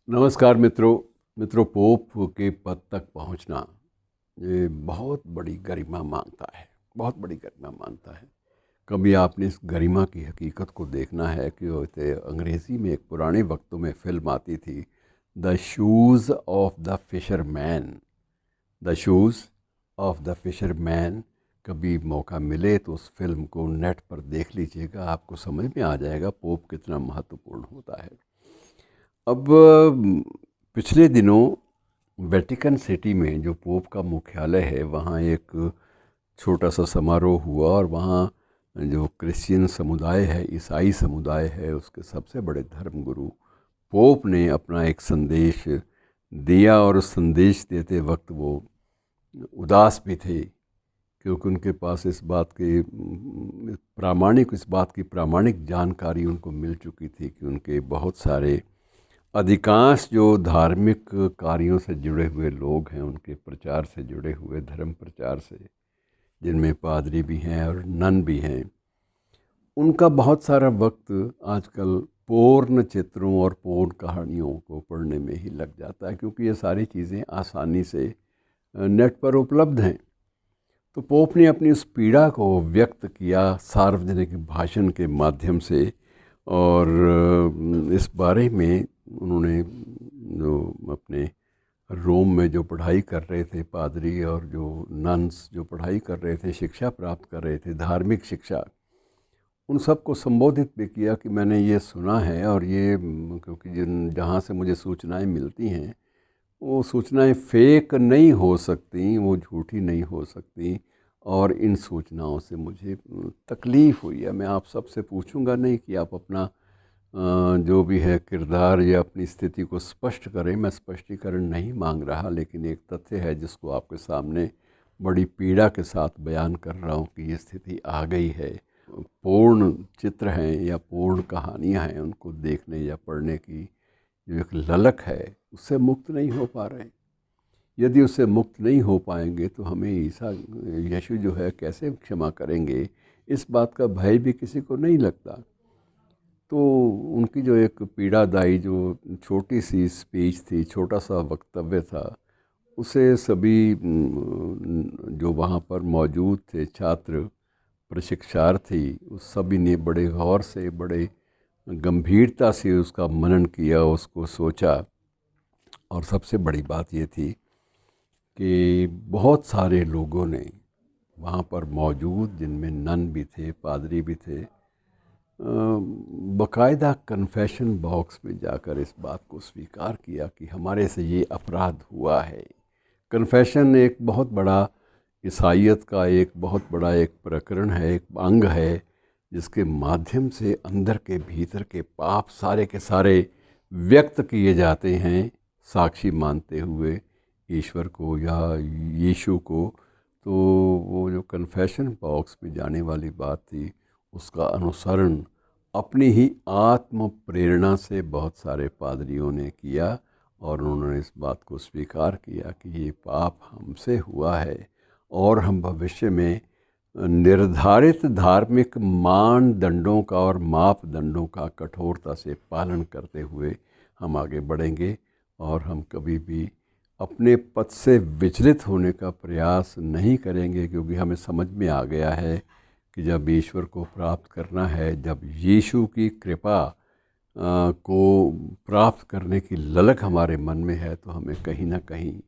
नमस्कार मित्रों, पोप के पद तक पहुंचना ये बहुत बड़ी गरिमा मांगता है। बहुत बड़ी गरिमा मांगता है। कभी आपने इस गरिमा की हकीकत को देखना है कि वैसे अंग्रेज़ी में एक पुराने वक्तों में फ़िल्म आती थी, the shoes of the fisherman. The shoes of the fisherman. कभी मौका मिले तो उस फिल्म को नेट पर देख लीजिएगा, आपको समझ में आ जाएगा पोप कितना महत्वपूर्ण होता है। अब पिछले दिनों वेटिकन सिटी में जो पोप का मुख्यालय है वहाँ एक छोटा सा समारोह हुआ और वहाँ जो क्रिश्चियन समुदाय है, ईसाई समुदाय है, उसके सबसे बड़े धर्मगुरु पोप ने अपना एक संदेश दिया। और उस संदेश देते वक्त वो उदास भी थे क्योंकि उनके पास इस बात की प्रामाणिक जानकारी उनको मिल चुकी थी कि उनके बहुत सारे अधिकांश जो धार्मिक कार्यों से जुड़े हुए लोग हैं, उनके प्रचार से जुड़े हुए, धर्म प्रचार से, जिनमें पादरी भी हैं और नन भी हैं, उनका बहुत सारा वक्त आजकल पूर्ण चित्रों और पूर्ण कहानियों को पढ़ने में ही लग जाता है क्योंकि ये सारी चीज़ें आसानी से नेट पर उपलब्ध हैं। तो पोप ने अपनी उस पीड़ा को व्यक्त किया सार्वजनिक भाषण के माध्यम से। और इस बारे में उन्होंने जो अपने रोम में जो पढ़ाई कर रहे थे पादरी और जो नन्स जो पढ़ाई कर रहे थे, शिक्षा प्राप्त कर रहे थे, धार्मिक शिक्षा, उन सबको संबोधित भी किया कि मैंने ये सुना है और ये क्योंकि जहाँ से मुझे सूचनाएं मिलती हैं वो सूचनाएं फेक नहीं हो सकती, वो झूठी नहीं हो सकती। और इन सूचनाओं से मुझे तकलीफ़ हुई है। मैं आप सबसे पूछूंगा नहीं कि आप अपना जो भी है किरदार या अपनी स्थिति को स्पष्ट करें, मैं स्पष्टीकरण नहीं मांग रहा, लेकिन एक तथ्य है जिसको आपके सामने बड़ी पीड़ा के साथ बयान कर रहा हूँ कि ये स्थिति आ गई है। पूर्ण चित्र हैं या पूर्ण कहानियाँ हैं, उनको देखने या पढ़ने की जो एक ललक है उससे मुक्त नहीं हो पा रहे हैं। यदि उससे मुक्त नहीं हो पाएंगे तो हमें यीशु जो है कैसे क्षमा करेंगे, इस बात का भय भी किसी को नहीं लगता। तो उनकी जो एक पीड़ादायी जो छोटी सी स्पीच थी, छोटा सा वक्तव्य था, उसे सभी जो वहाँ पर मौजूद थे छात्र, प्रशिक्षार्थी, उस सभी ने बड़े गौर से, बड़े गंभीरता से उसका मनन किया, उसको सोचा। और सबसे बड़ी बात ये थी कि बहुत सारे लोगों ने वहाँ पर मौजूद, जिनमें नन भी थे, पादरी भी थे, बाकायदा कन्फेशन बॉक्स में जाकर इस बात को स्वीकार किया कि हमारे से ये अपराध हुआ है। कन्फेशन एक बहुत बड़ा ईसाईयत का एक बहुत बड़ा एक प्रकरण है, एक अंग है, जिसके माध्यम से अंदर के भीतर के पाप सारे के सारे व्यक्त किए जाते हैं, साक्षी मानते हुए ईश्वर को या यीशु को। तो वो जो कन्फेशन बॉक्स में जाने वाली बात थी, उसका अनुसरण अपनी ही आत्म प्रेरणा से बहुत सारे पादरियों ने किया और उन्होंने इस बात को स्वीकार किया कि ये पाप हमसे हुआ है और हम भविष्य में निर्धारित धार्मिक मानदंडों का और मापदंडों का कठोरता से पालन करते हुए हम आगे बढ़ेंगे और हम कभी भी अपने पथ से विचलित होने का प्रयास नहीं करेंगे, क्योंकि हमें समझ में आ गया है कि जब ईश्वर को प्राप्त करना है, जब यीशु की कृपा को प्राप्त करने की ललक हमारे मन में है, तो हमें कहीं ना कहीं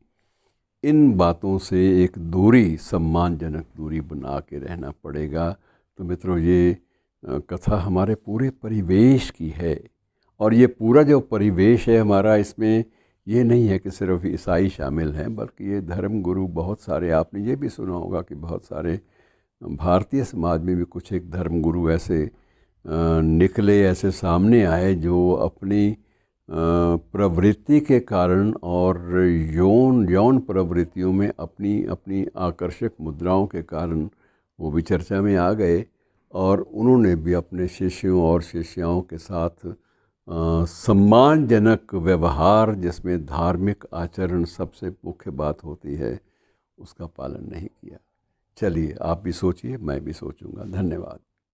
इन बातों से एक दूरी, सम्मानजनक दूरी बना के रहना पड़ेगा। तो मित्रों, ये कथा हमारे पूरे परिवेश की है और ये पूरा जो परिवेश है हमारा, इसमें ये नहीं है कि सिर्फ ईसाई शामिल हैं, बल्कि ये धर्म गुरु बहुत सारे, आपने ये भी सुना होगा कि बहुत सारे भारतीय समाज में भी कुछ एक धर्म गुरु ऐसे निकले, ऐसे सामने आए जो अपनी प्रवृत्ति के कारण और यौन प्रवृत्तियों में अपनी अपनी आकर्षक मुद्राओं के कारण वो भी चर्चा में आ गए और उन्होंने भी अपने शिष्यों और शिष्याओं के साथ सम्मानजनक व्यवहार, जिसमें धार्मिक आचरण सबसे मुख्य बात होती है, उसका पालन नहीं किया। चलिए, आप भी सोचिए, मैं भी सोचूंगा। धन्यवाद।